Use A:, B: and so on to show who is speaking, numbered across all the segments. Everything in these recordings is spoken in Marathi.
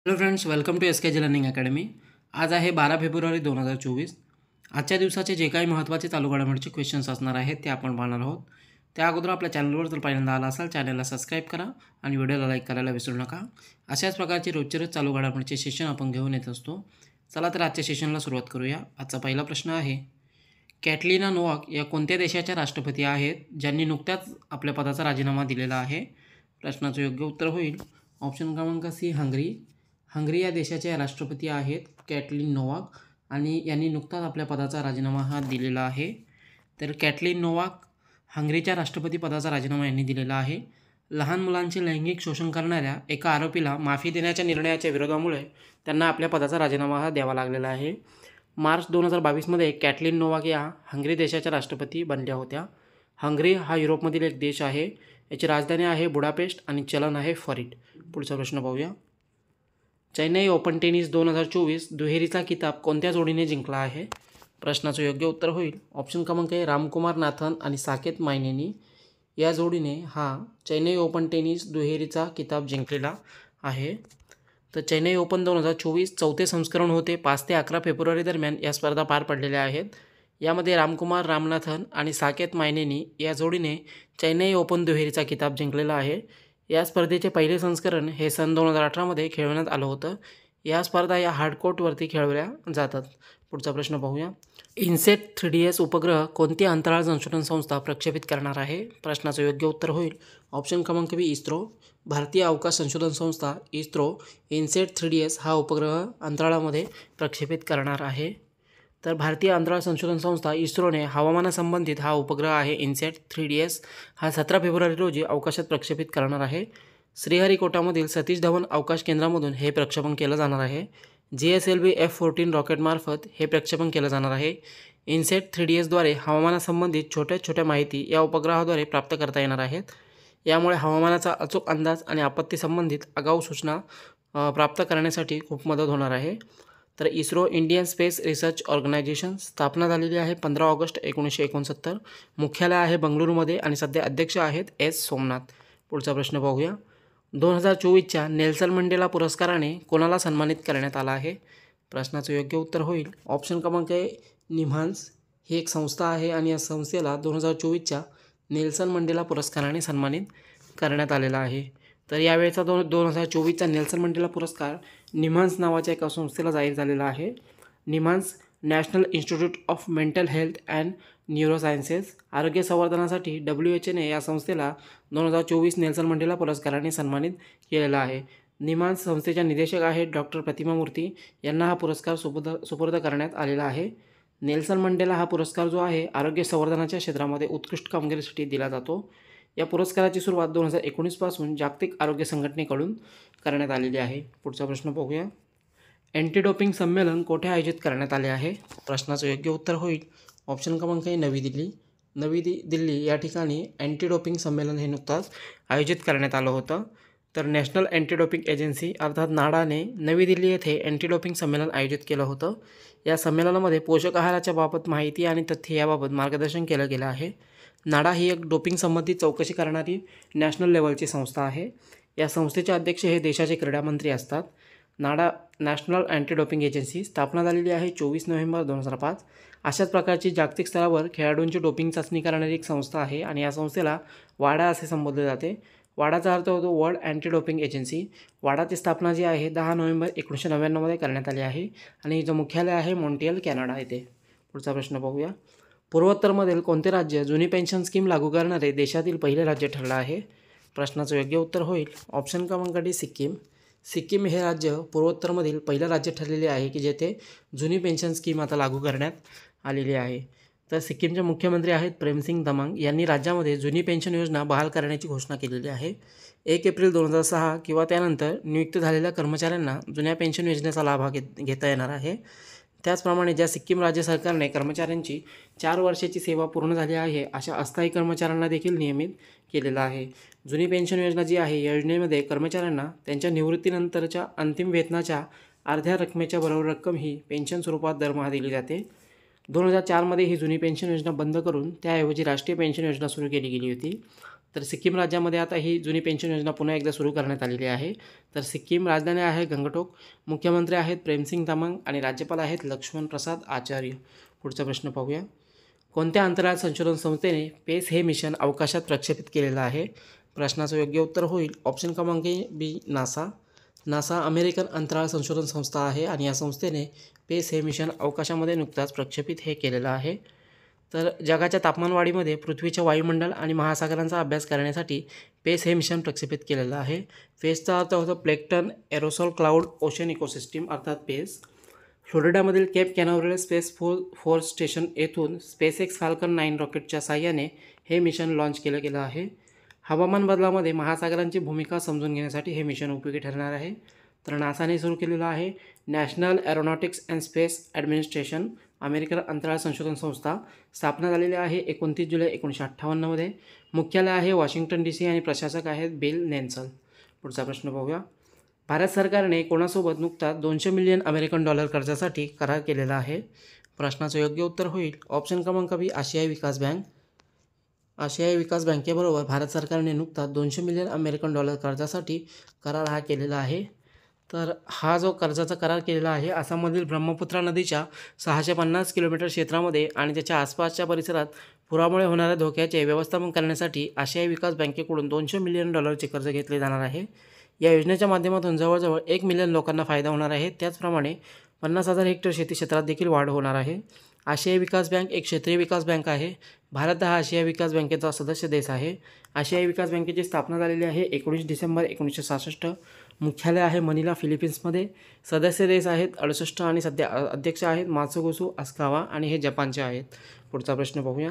A: Hello friends, welcome to SKG learning academy. आज आहे 12 फेब्रुवारी 2024. आजच्या दिवसाचे जे काही महत्त्वाचे चालू घडामोडीचे क्वेश्चन्स असणार आहेत ते आपण पाहणार आहोत. त्या अगोदर आपल्या चॅनलवर जर पहिल्यांदा आला असाल चॅनलला सबस्क्राईब करा आणि व्हिडिओला लाईक करायला विसरू नका. अशाच प्रकारचे रोजचे रोज चालू घडामोडीचे सेशन आपण घेऊन येत असतो. चला तर आजच्या सेशनला सुरुवात करूया. आजचा पहिला प्रश्न आहे, कॅटलिना नोवाक या कोणत्या देशाच्या राष्ट्रपती आहेत ज्यांनी नुकत्याच आपल्या पदाचा राजीनामा दिलेला आहे? प्रश्नाचं योग्य उत्तर होईल ऑप्शन क्रमांक सी, हंगरी. हंगरी या देशाचे राष्ट्रपती आहेत कॅटलिन नोवाक आणि यांनी नुकताच आपल्या पदाचा राजीनामा हा दिलेला आहे. तर कॅटलिन नोवाक हंगरीच्या राष्ट्रपती पदाचा राजीनामा यांनी दिलेला आहे. लहान मुलांचे लैंगिक शोषण करणाऱ्या एका आरोपीला माफी देण्याच्या निर्णयाच्या विरोधामुळे त्यांना आपल्या पदाचा राजीनामा हा द्यावा लागलेला आहे. मार्च 2022मध्ये कॅटलिन नोवाक या हंगरी देशाच्या राष्ट्रपती बनल्या होत्या. हंगरी हा युरोपमधील एक देश आहे. याची राजधानी आहे बुडापेस्ट आणि चलन आहे फॉरिट. पुढचा प्रश्न पाहूया. चेन्नई ओपन टेनिस 2024 दुहेरीचा किताब कोणत्या जोडीने जिंकला आहे? प्रश्नाचं योग्य उत्तर होईल ऑप्शन क्रमांक ए, रामकुमार नाथन आणि साकेत मायनेनी या जोडीने हा चेन्नई ओपन टेनिस दुहेरीचा किताब जिंकलेला आहे. तर चेन्नई ओपन 2024 चौथे संस्करण होते. 5 ते 11 फेब्रुवारी दरम्यान या स्पर्धा पार पडलेल्या आहेत. यामध्ये रामकुमार रामनाथन आणि साकेत मायनेनी या जोडीने चेन्नई ओपन दुहेरीचा किताब जिंकलेला आहे. या स्पर्धेचे पहिले संस्करण हे सन 2018मध्ये खेळवण्यात आलं होतं. या स्पर्धा या हार्डकोर्टवरती खेळवल्या जातात. पुढचा प्रश्न पाहूया. इन्सेट 3DS उपग्रह कोणती अंतराळ संशोधन संस्था प्रक्षेपित करणार आहे? प्रश्नाचं योग्य उत्तर होईल ऑप्शन क्रमांक बी, इस्रो. भारतीय अवकाश संशोधन संस्था इस्रो इन्सेट 3DS हा उपग्रह अंतराळामध्ये प्रक्षेपित करणार आहे. तर भारतीय अंतराळ संशोधन संस्था इस्रोने हवामानासंबंधित हा उपग्रह आहे इन्सेट 3DS हा 17 फेब्रुवारी रोजी अवकाशात प्रक्षेपित करणार आहे. श्रीहरिकोटामधील सतीश धवन अवकाश केंद्रामधून हे प्रक्षेपण केलं जाणार आहे. GSLV F-14 रॉकेटमार्फत हे प्रक्षेपण केलं जाणार आहे. इन्सेट 3DSद्वारे हवामानासंबंधित छोट्या छोट्या माहिती या उपग्रहाद्वारे प्राप्त करता येणार आहेत. यामुळे हवामानाचा अचूक अंदाज आणि आपत्तीसंबंधित आगाऊ सूचना प्राप्त करण्यासाठी खूप मदत होणार आहे. तर ISRO Indian space research organisation स्थापना झालेली आहे 15 ऑगस्ट 1969. मुख्यालय आहे बंगळुरूमध्ये आणि सध्या अध्यक्ष आहेत S. सोमनाथ. पुढचा प्रश्न पाहूया. 2024च्या नेल्सन मंडेला पुरस्काराने कोणाला सन्मानित करण्यात आला आहे? प्रश्नाचं योग्य उत्तर होईल ऑप्शन क्रमांक ए, निम्हान्स. ही एक संस्था आहे आणि या संस्थेला 2024च्या नेल्सन मंडेला पुरस्काराने सन्मानित करण्यात आलेला आहे. तर यावेळेचा 2024चा नेल्सन मंडेला पुरस्कार निम्हान्स नावाच्या एका संस्थेला जाहीर झालेला आहे. NIMHANS national institute of mental health and neurosciences आरोग्य संवर्धनासाठी WHOने या संस्थेला 2024 नेल्सन मंडेला पुरस्काराने सन्मानित केलेला आहे. निम्हान्स संस्थेच्या निदेशक आहेत डॉक्टर प्रतिमा मूर्ती. यांना हा पुरस्कार सुपूर्द करण्यात आलेला आहे. नेल्सन मंडेला हा पुरस्कार जो आहे आरोग्य संवर्धनाच्या क्षेत्रामध्ये उत्कृष्ट कामगिरीसाठी दिला जातो. या पुरस्काराची सुरुवात 2019 पासून जागतिक आरोग्य संघटनेकडून करण्यात आलेली आहे. पुढचा प्रश्न पाहूया. अँटी डोपिंग संमेलन कोठे आयोजित करण्यात आले आहे? प्रश्नाचं योग्य उत्तर होईल ऑप्शन क्रमांक ए, नवी दिल्ली. दिल्ली या ठिकाणी अँटी डोपिंग संमेलन हे नुकताच आयोजित करण्यात आलं होतं. तर नॅशनल अँटी डोपिंग एजन्सी अर्थात नाडाने नवी दिल्ली येथे अँटी डोपिंग संमेलन आयोजित केलं होतं. या संमेलनामध्ये पोषक आहाराच्या बाबत माहिती आणि तथ्य याबाबत मार्गदर्शन केलं गेलं आहे. नाडा ही एक डोपिंग संबंधित चौकशी करणारी नॅशनल लेवलची संस्था आहे. या संस्थेचे अध्यक्ष हे देशाचे क्रीडामंत्री असतात. नाडा नॅशनल अँटी डोपिंग एजन्सी स्थापना झालेली आहे 24 नोव्हेंबर 2005. अशाच प्रकारची जागतिक स्तरावर खेळाडूंची डोपिंग चाचणी करणारी एक संस्था आहे आणि या संस्थेला वाडा असे संबोधले जाते. वाडाचा अर्थ होतो वर्ल्ड अँटी डोपिंग एजन्सी. वाडाची स्थापना जी आहे 10 नोव्हेंबर 1999मध्ये करण्यात आली आहे आणि जो मुख्यालय आहे मॉन्ट्रियल, कॅनडा येथे. पुढचा प्रश्न पाहूया. पूर्वोत्तरमधील कोणते राज्य जुनी पेन्शन स्कीम लागू करणारे देशातील पहिले राज्य ठरलं आहे? प्रश्नाचं योग्य उत्तर होईल ऑप्शन क्रमांक डी, सिक्कीम. सिक्कीम हे राज्य पूर्वोत्तरमधील पहिलं राज्य ठरलेले आहे की जेथे जुनी पेन्शन स्कीम आता लागू करण्यात आलेली आहे. तर सिक्कीमचे मुख्यमंत्री आहेत प्रेमसिंग तमांग. यांनी राज्यामध्ये जुनी पेन्शन योजना बहाल करण्याची घोषणा केलेली आहे. 1 एप्रिल 2006 किंवा त्यानंतर नियुक्त झालेल्या कर्मचाऱ्यांना जुन्या पेन्शन योजनेचा लाभ घेता येणार आहे. त्याचप्रमाणे ज्या सिक्कीम राज्य सरकारने कर्मचाऱ्यांची 4 वर्षाची सेवा पूर्ण झाली आहे अशा अस्थायी कर्मचाऱ्यांना देखील नियमित केलेलं आहे. जुनी पेन्शन योजना जी आहे या योजनेमध्ये कर्मचाऱ्यांना त्यांच्या निवृत्तीनंतरच्या अंतिम वेतनाच्या अर्ध्या रकमेच्या बरोबर रक्कम ही पेन्शन स्वरूपात दरमहा दिली जाते. 2004मध्ये ही जुनी पेन्शन योजना बंद करून त्याऐवजी राष्ट्रीय पेन्शन योजना सुरू केली गेली होती. तर सिक्कीम राज्यामध्ये आता ही जुनी पेन्शन योजना पुन्हा एकदा सुरू करण्यात आलेली आहे. तर सिक्कीम राजधानी आहे गंगटोक, मुख्यमंत्री आहेत प्रेमसिंग तमांग आणि राज्यपाल आहेत लक्ष्मण प्रसाद आचार्य. पुढचा प्रश्न पाहूया. कोणत्या अंतराळ संशोधन संस्थेने पेस हे मिशन अवकाशात प्रक्षेपित केलेलं आहे? प्रश्नाचं योग्य उत्तर होईल ऑप्शन क्रमांक बी नासा. नासा अमेरिकन अंतराळ संशोधन संस्था आहे आणि या संस्थेने पेस हे मिशन अवकाशामध्ये नुकताच प्रक्षेपित हे केलेलं आहे. तर जगाच्या तापमानवाढीमध्ये पृथ्वीच्या वायुमंडल आणि महासागरांचा अभ्यास करण्यासाठी पेस हे मिशन प्रक्षेपित केलेलं आहे. पेसचा अर्थ होतो प्लेक्टन एरोसॉल क्लाउड ओशन इकोसिस्टीम अर्थात पेस. फ्लोरिडामधील केप कॅनाव्हरल स्पेस फोर्स स्टेशन येथून SpaceX फाल्कन 9 रॉकेटच्या साहाय्याने हे मिशन लॉन्च केलं गेलं आहे. हवामान बदलामध्ये महासागरांची भूमिका समजून घेण्यासाठी हे मिशन उपयोगी ठरणार आहे. तर नासाने सुरू केलेलं आहे national aeronautics and space administration, American अंतराळ संशोधन संस्था. स्थापना झालेली आहे 29 जुलै 1958मध्ये. मुख्यालय आहे वॉशिंग्टन DC आणि प्रशासक आहेत बिल नेल्सन. पुढचा प्रश्न पाहूया. भारत सरकारने कोणासोबत नुकताच $200 मिलियन अमेरिकन डॉलर कर्जासाठी करार केलेला आहे? प्रश्नाचं योग्य उत्तर होईल ऑप्शन क्रमांक बी आशियाई विकास बँक. आशियाई विकास बँकेबरोबर भारत सरकारने नुकताच $200 मिलियन अमेरिकन डॉलर कर्जासाठी करार हा केलेला आहे. तर हा जो कर्जाचा करार केलेला आहे आसाममधील ब्रह्मपुत्रा नदीच्या 650 किलोमीटर क्षेत्रामध्ये आणि त्याच्या आसपासच्या परिसरात पुरामुळे होणाऱ्या धोक्याचे व्यवस्थापन करण्यासाठी आशियाई विकास बँकेकडून $200 मिलियन डॉलरचे कर्ज घेतले जाणार आहे. या योजनेच्या माध्यमातून जवळजवळ 1 मिलियन लोकांना फायदा होणार आहे. त्याचप्रमाणे 50,000 हेक्टर शेती क्षेत्रात देखील वाढ होणार आहे. आशियाई विकास बँक एक क्षेत्रीय विकास बँक आहे. भारत हा आशियाई विकास बँकेचा सदस्य देश आहे. आशियाई विकास बँकेची स्थापना झालेली आहे 19 डिसेंबर 1966. मुख्यालय आहे मनिला, फिलिपिन्समध्ये. सदस्य देश आहेत 68 आणि सध्या अध्यक्ष आहेत मात्सुगुसो असाकावा आणि हे जपानचे आहेत. पुढचा प्रश्न पाहूया.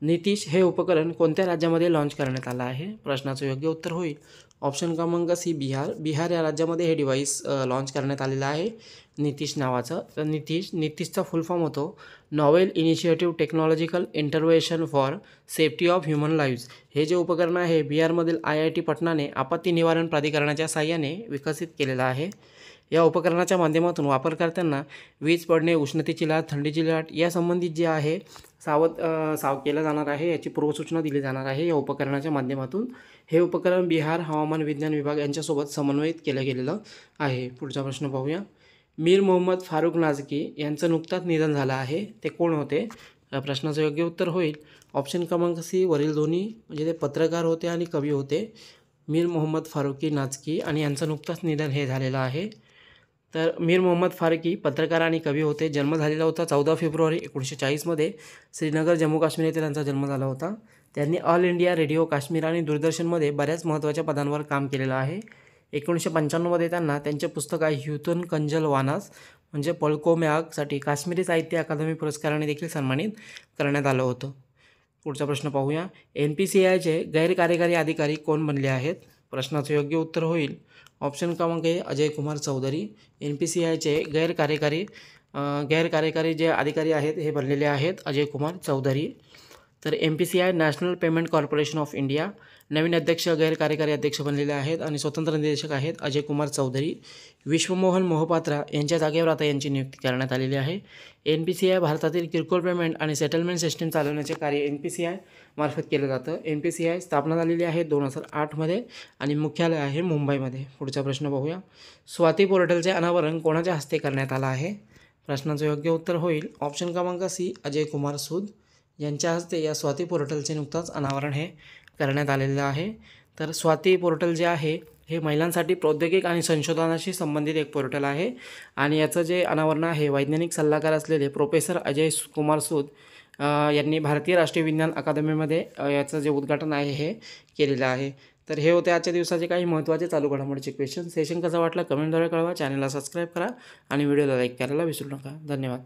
A: नितीश हे उपकरण कोणत्या राज्यामध्ये लॉन्च करण्यात आलं आहे? प्रश्नाचं योग्य उत्तर होईल ऑप्शन क्रमांक सी बिहार. बिहार या राज्यामध्ये हे डिव्हाइस लॉन्च करण्यात आलेलं आहे नितीश नावाचं. तर नितीशचा फुल फॉर्म होतो novel initiative technological intervention for safety of human leaves. हे जे उपकरण आहे बिहारमधील IIT पटनाने आपत्ती निवारण प्राधिकरणाच्या साहाय्याने विकसित केलेलं आहे. या उपकरणाच्या माध्यमातून वापरकर्त्यांना वीज पडणे, उष्णतेची लाट, थंडीची लाट यासंबंधित जे आहे साव केलं जाणार आहे. याची पूर्वसूचना दिली जाणार आहे या उपकरणाच्या माध्यमातून. हे उपकरण बिहार हवामान विज्ञान विभाग यांच्यासोबत समन्वयित केलं गेलेलं आहे. पुढचा प्रश्न पाहूया. मीर मोहम्मद फारुख नाझकी यांचं नुकताच निधन झालं आहे. ते कोण होते? या प्रश्नाचं योग्य उत्तर होईल ऑप्शन क्रमांक सी वरील दोन्ही. म्हणजे ते पत्रकार होते आणि कवी होते. मीर मोहम्मद फारुकी नाझकी आणि यांचं नुकताच निधन हे झालेलं आहे. तर मीर मोहम्मद फारुकी पत्रकार आणि कवी होते. जन्म झालेला होता 14 फेब्रुवारी 1940मध्ये. श्रीनगर जम्मू काश्मीर येथे त्यांचा जन्म झाला होता. त्यांनी ऑल इंडिया रेडिओ काश्मीर आणि दूरदर्शनमध्ये बऱ्याच महत्त्वाच्या पदांवर काम केलेलं आहे. 1995मध्ये त्यांना त्यांचे पुस्तक आहे ह्युतन कंजल वानास म्हणजे पळकोम्यागसाठी काश्मीरी साहित्य अकादमी पुरस्काराने देखील सन्मानित करण्यात आलं होतं. पुढचा प्रश्न पाहूया. NPCIचे गैरकार्यकारी अधिकारी कोण बनले आहेत? प्रश्नाचं योग्य उत्तर होईल ऑप्शन क्रमांक ए अजय कुमार चौधरी. NPCIचे गैरकार्यकारी जे अधिकारी आहेत हे बनलेले आहेत अजय कुमार चौधरी. तर NPCI national payment corporation of India नवीन अध्यक्ष गैरकार्यकारी अध्यक्ष बनलेले आहेत आणि स्वतंत्र निर्देशक आहेत अजय कुमार चौधरी. विश्वमोहन मोहपात्रा यांच्या जागेवर आता यांची नियुक्ती करण्यात आलेली आहे. NPCI भारतातील किरकोळ पेमेंट आणि सेटलमेंट सिस्टीम चालवण्याचे कार्य NPCI मार्फत केलं जातं. NPCI स्थापना झालेली आहे 2008मध्ये आणि मुख्यालय आहे मुंबईमध्ये. पुढचा प्रश्न पाहूया. स्वाती पोर्टलचे अनावरण कोणाच्या हस्ते करण्यात आलं आहे? प्रश्नाचं योग्य उत्तर होईल ऑप्शन क्रमांक सी अजय कुमार सूद यांच्या हस्ते या स्वाती पोर्टलचे नुकताच अनावरण हे करण्यात आलेलं आहे. तर स्वाती पोर्टल जे आहे हे महिलांसाठी प्रौद्योगिक आणि संशोधनाशी संबंधित एक पोर्टल आहे आणि याचं जे अनावरण आहे वैज्ञानिक सल्लागार असलेले प्रोफेसर अजय कुमार सूद यांनी भारतीय राष्ट्रीय विज्ञान अकादमीमध्ये याचं जे उद्घाटन आहे हे केलेलं आहे. तर हे होते आजच्या दिवसाचे काही महत्त्वाचे चालू घडामोडीचे क्वेश्चन. सेशन कसा वाटला कमेंटद्वारे कळवा. चॅनलला सबस्क्राईब करा आणि व्हिडिओला लाईक करायला विसरू नका. धन्यवाद.